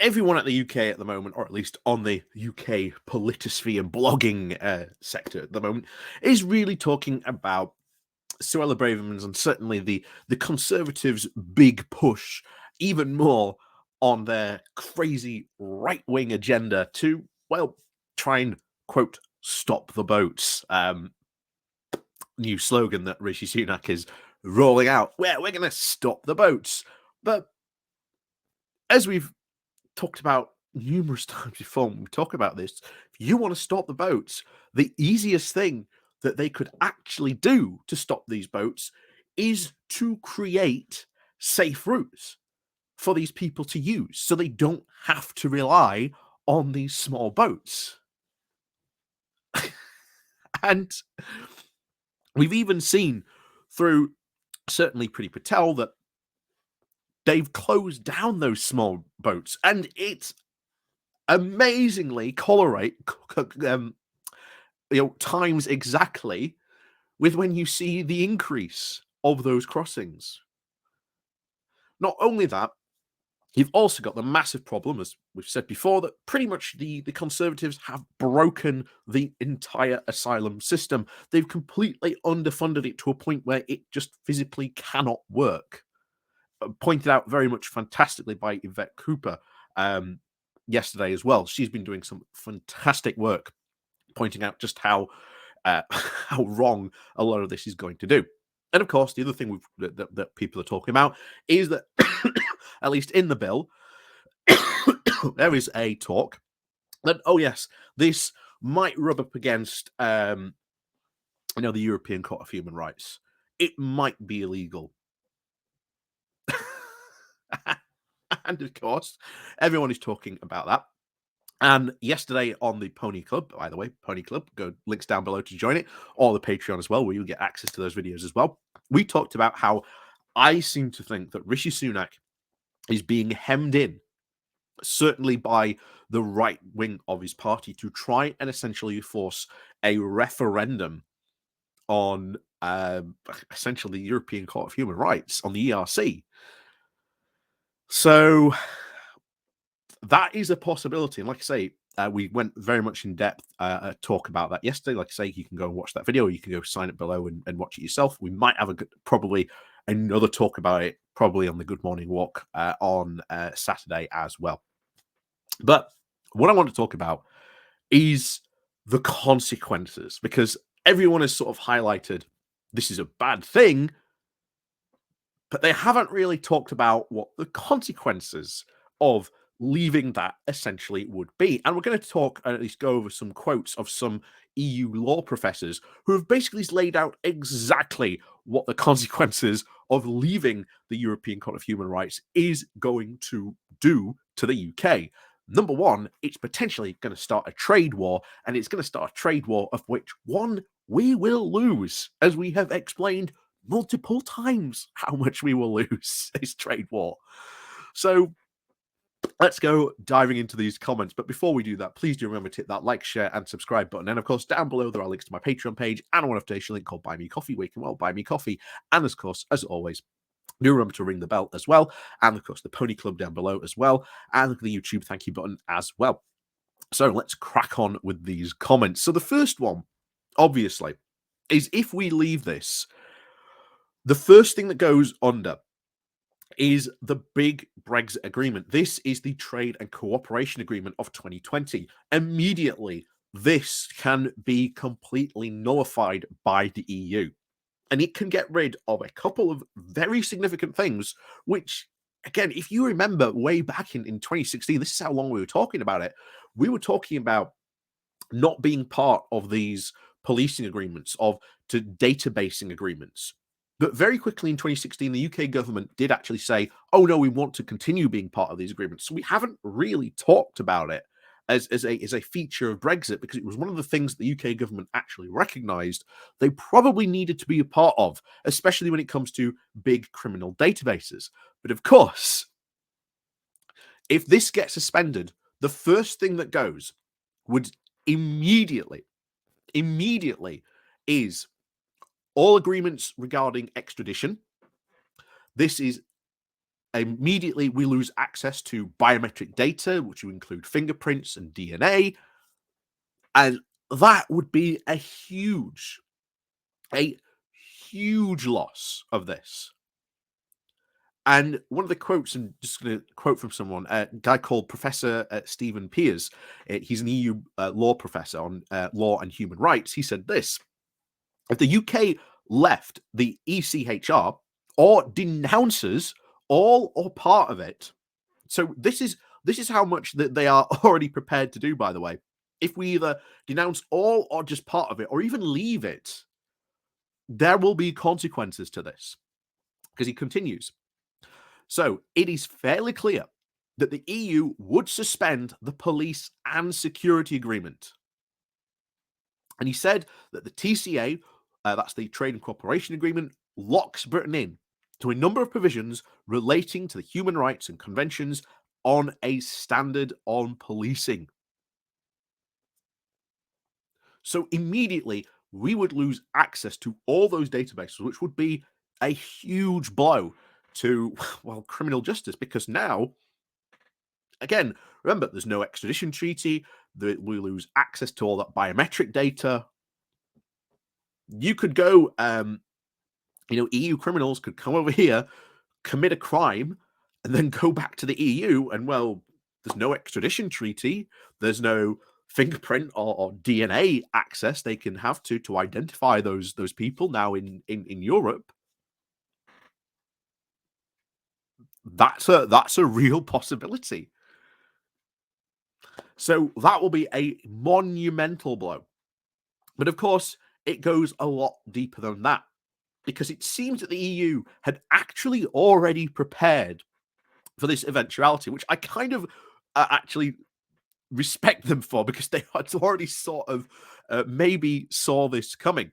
everyone at the UK at the moment, or at least on the UK politisphere blogging sector at the moment, is really talking about Suella Braverman's and certainly the Conservatives' big push, even more on their crazy right-wing agenda to, well, try and, quote, stop the boats. New slogan that Rishi Sunak is rolling out, where we're going to stop the boats. But as we've talked about numerous times before when we talk about this, if you want to stop the boats, the easiest thing that they could actually do to stop these boats is to create safe routes for these people to use so they don't have to rely on these small boats. And we've even seen through certainly Priti Patel that they've closed down those small boats, and it's amazingly times exactly with when you see the increase of those crossings. Not only that, you've also got the massive problem, as we've said before, that pretty much the Conservatives have broken the entire asylum system. They've completely underfunded it to a point where it just physically cannot work. Pointed out very much fantastically by Yvette Cooper yesterday as well. She's been doing some fantastic work pointing out just how how wrong a lot of this is going to do. And of course, the other thing that people are talking about is that, at least in the bill, there is a talk that, oh yes, this might rub up against the European Court of Human Rights. It might be illegal. And of course, everyone is talking about that. And yesterday on the Pony Club, by the way, Pony Club, go links down below to join it, or the Patreon as well, where you get access to those videos as well. We talked about how I seem to think that Rishi Sunak is being hemmed in, certainly by the right wing of his party, to try and essentially force a referendum on essentially the European Court of Human Rights, on the ERC. So that is a possibility. And like I say, we went very much in depth talk about that yesterday. Like I say, you can go and watch that video, or you can go sign it below and watch it yourself. We might have probably another talk about it, probably on the Good Morning Walk on Saturday as well. But what I want to talk about is the consequences, because everyone has sort of highlighted this is a bad thing, but they haven't really talked about what the consequences of leaving that essentially would be. And we're going to talk, and at least go over some quotes of some EU law professors who have basically laid out exactly what the consequences of leaving the European Court of Human Rights is going to do to the UK. Number one, it's potentially going to start a trade war, and it's going to start a trade war of which one we will lose, as we have explained multiple times how much we will lose this trade war. So let's go diving into these comments. But before we do that, please do remember to hit that like, share, and subscribe button. And of course, down below, there are links to my Patreon page and a one-off link called Buy Me Coffee, where you can, well, buy me coffee. And of course, as always, do remember to ring the bell as well. And of course, the Pony Club down below as well. And the YouTube thank you button as well. So let's crack on with these comments. So the first one, obviously, is if we leave this, the first thing that goes under is the big Brexit agreement. This is the Trade and Cooperation Agreement of 2020. Immediately, this can be completely nullified by the EU. And it can get rid of a couple of very significant things, which, again, if you remember way back in 2016, this is how long we were talking about it. We were talking about not being part of these policing agreements, to databasing agreements. But very quickly in 2016, the UK government did actually say, oh, no, we want to continue being part of these agreements. So we haven't really talked about it as a feature of Brexit, because it was one of the things the UK government actually recognized they probably needed to be a part of, especially when it comes to big criminal databases. But of course, if this gets suspended, the first thing that goes would immediately is all agreements regarding extradition. This is Immediately, we lose access to biometric data, which would include fingerprints and DNA. And that would be a huge loss of this. And one of the quotes, I'm just going to quote from someone, a guy called Professor Stephen Pears. He's an EU law professor on law and human rights. He said this: if the UK left the ECHR or denounces all or part of it, so this is how much that they are already prepared to do, by the way. If we either denounce all or just part of it, or even leave it, there will be consequences to this. Because he continues. So it is fairly clear that the EU would suspend the police and security agreement. And he said that the TCA, that's the Trade and Cooperation Agreement, locks Britain in to a number of provisions relating to the human rights and conventions on a standard on policing. So immediately, we would lose access to all those databases, which would be a huge blow to, well, criminal justice, because now, again, remember, there's no extradition treaty. We lose access to all that biometric data. You could go, EU criminals could come over here, commit a crime, and then go back to the EU, and, well, there's no extradition treaty. There's no fingerprint or DNA access they can have to identify those people now in Europe. That's a real possibility. So that will be a monumental blow. But of course, it goes a lot deeper than that, because it seems that the EU had actually already prepared for this eventuality, which I kind of actually respect them for, because they had already sort of maybe saw this coming.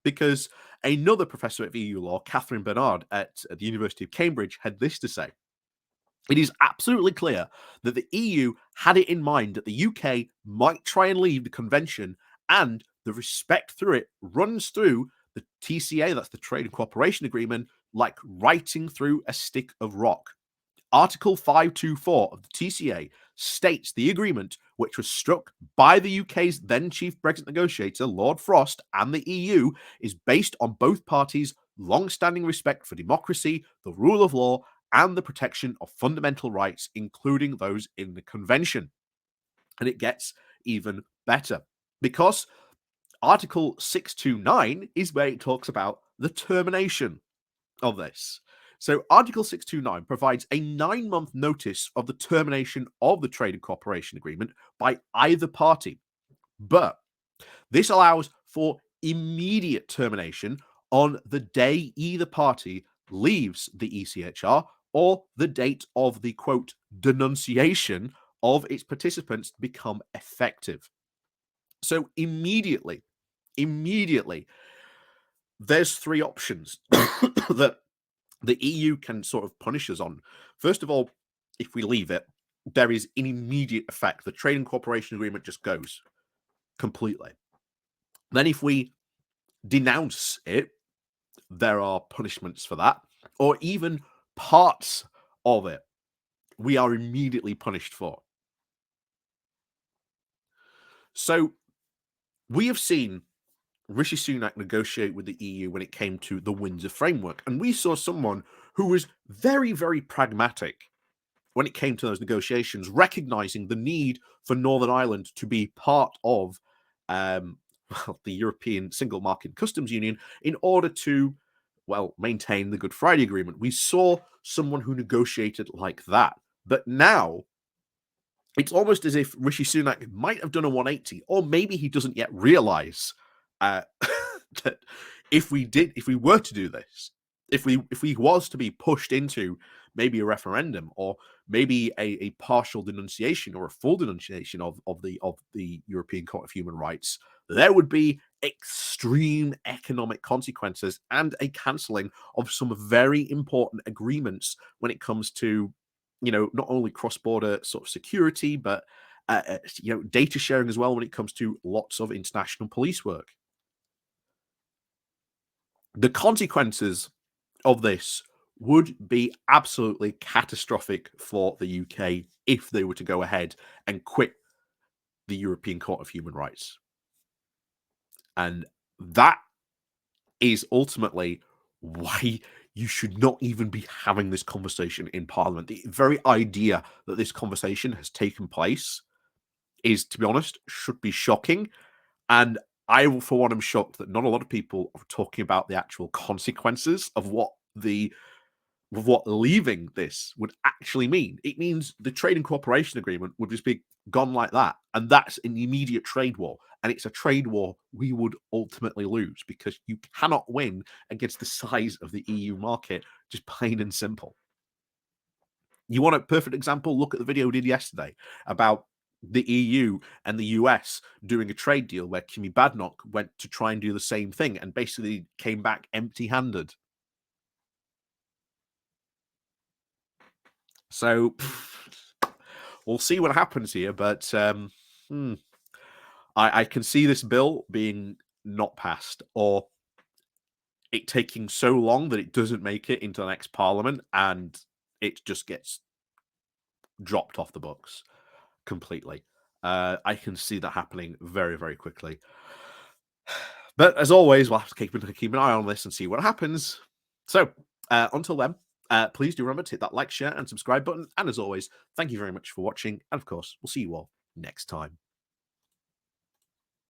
Because another professor of EU law, Catherine Bernard at the University of Cambridge, had this to say: it is absolutely clear that the EU had it in mind that the UK might try and leave the convention, and the respect through it runs through the TCA, that's the Trade and Cooperation Agreement, like writing through a stick of rock. Article 524 of the TCA states the agreement, which was struck by the UK's then chief Brexit negotiator, Lord Frost, and the EU, is based on both parties' long-standing respect for democracy, the rule of law, and the protection of fundamental rights, including those in the convention. And it gets even better, because Article 629 is where it talks about the termination of this. So Article 629 provides a 9-month notice of the termination of the Trade and Cooperation Agreement by either party. But this allows for immediate termination on the day either party leaves the ECHR, or the date of the, quote, denunciation of its participants become effective. So immediately, there's three options that the EU can sort of punish us on. First of all, if we leave it, there is an immediate effect. The Trade and Cooperation Agreement just goes completely. Then if we denounce it, there are punishments for that, or even parts of it, we are immediately punished for. So we have seen Rishi Sunak negotiate with the EU when it came to the Windsor Framework, and we saw someone who was very, very pragmatic when it came to those negotiations, recognizing the need for Northern Ireland to be part of the European Single Market Customs Union in order to, well, maintain the Good Friday Agreement. We saw someone who negotiated like that. But now, it's almost as if Rishi Sunak might have done a 180, or maybe he doesn't yet realize that if we were to do this, if we was to be pushed into maybe a referendum, or maybe a partial denunciation or a full denunciation of the European Court of Human Rights, there would be extreme economic consequences and a cancelling of some very important agreements when it comes to, not only cross-border sort of security, but data sharing as well when it comes to lots of international police work. The consequences of this would be absolutely catastrophic for the UK if they were to go ahead and quit the European Court of Human Rights. And that is ultimately why you should not even be having this conversation in Parliament. The very idea that this conversation has taken place is, to be honest, should be shocking. And I, for one, am shocked that not a lot of people are talking about the actual consequences of what leaving this would actually mean. It means the trade and cooperation agreement would just be gone like that. And that's an immediate trade war. And it's a trade war we would ultimately lose because you cannot win against the size of the EU market, just plain and simple. You want a perfect example? Look at the video we did yesterday about the EU and the US doing a trade deal where Kimi Badnoch went to try and do the same thing and basically came back empty-handed. So we'll see what happens here, but I can see this bill being not passed or it taking so long that it doesn't make it into the next parliament and it just gets dropped off the books completely. I can see that happening very, very quickly. But as always, we'll have to keep an eye on this and see what happens. So until then, please do remember to hit that like, share, and subscribe button. And as always, thank you very much for watching. And of course, we'll see you all next time.